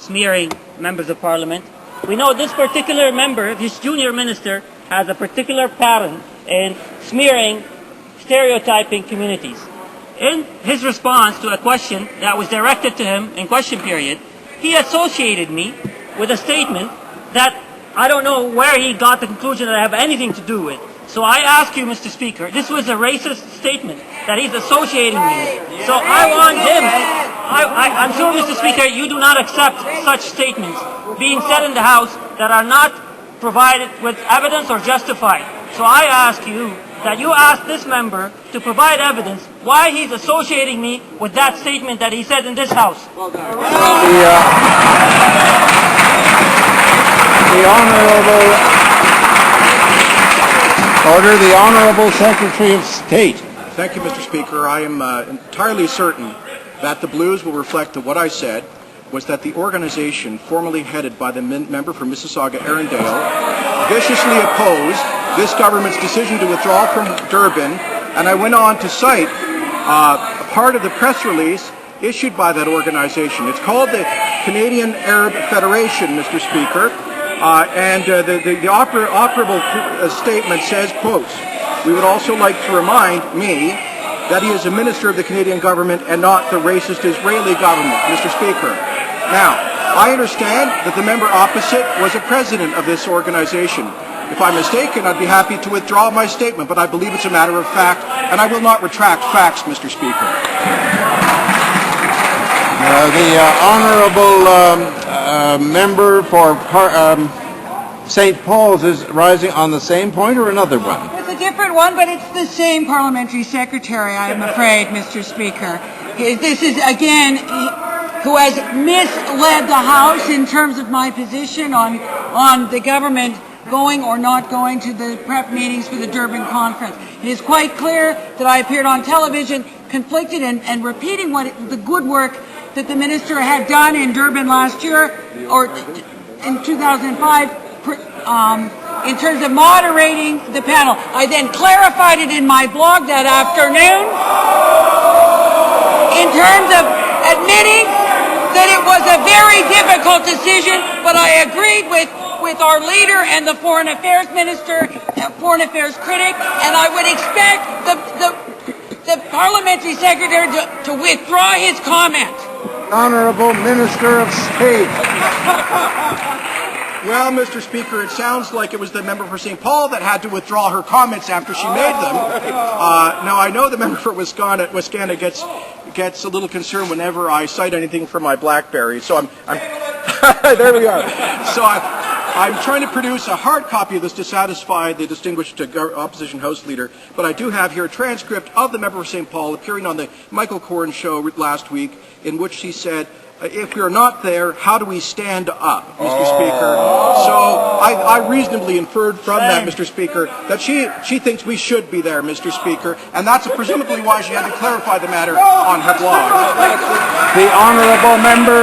smearing members of Parliament. We know this particular member, this junior minister, has a particular pattern in smearing, stereotyping communities. In his response to a question that was directed to him in question period, he associated me with a statement that I don't know where he got the conclusion that I have anything to do with. So I ask you, Mr. Speaker, this was a racist statement that he's associating me with. So I want him, I'm sure, Mr. Speaker, you do not accept such statements being said in the House that are not provided with evidence or justified. So I ask you that you ask this member to provide evidence why he's associating me with that statement that he said in this House. The Honourable Secretary of State. Thank you, Mr. Speaker. I am entirely certain that the Blues will reflect that what I said was that the organization formerly headed by the member for Mississauga-Arundale viciously opposed this government's decision to withdraw from Durban, and I went on to cite a part of the press release issued by that organization. It's called the Canadian Arab Federation, Mr. Speaker, and the operable statement says, quotes, "We would also like to remind me that he is a minister of the Canadian government and not the racist Israeli government," Mr. Speaker. Now, I understand that the member opposite was a president of this organization. If I'm mistaken, I'd be happy to withdraw my statement, but I believe it's a matter of fact, and I will not retract facts, Mr. Speaker. The Honourable member for St. Paul's is rising on the same point or another one? It's a different one, but it's the same parliamentary secretary, I'm afraid, Mr. Speaker. This is, again, who has misled the House in terms of my position on the government going or not going to the prep meetings for the Durban conference. It is quite clear that I appeared on television conflicted and repeating the good work that the minister had done in Durban last year, or in 2005, in terms of moderating the panel. I then clarified it in my blog that afternoon in terms of admitting that it was a very difficult decision, but I agreed with our leader and the Foreign Affairs Minister, Foreign Affairs critic, and I would expect the Parliamentary Secretary to withdraw his comment. Honourable Minister of State. Well, Mr. Speaker, it sounds like it was the member for St. Paul that had to withdraw her comments after she made them. Now, I know the member for Wascana gets a little concerned whenever I cite anything from my BlackBerry. So I'm there we are. So I'm trying to produce a hard copy of this to satisfy the distinguished opposition House leader. But I do have here a transcript of the member for St. Paul appearing on the Michael Corrin show last week, in which she said, "If we are not there, how do we stand up, Mr. Speaker?" So I reasonably inferred from that, Mr. Speaker, that she thinks we should be there, Mr. Speaker, and that's presumably why she had to clarify the matter on her blog. The Honourable Member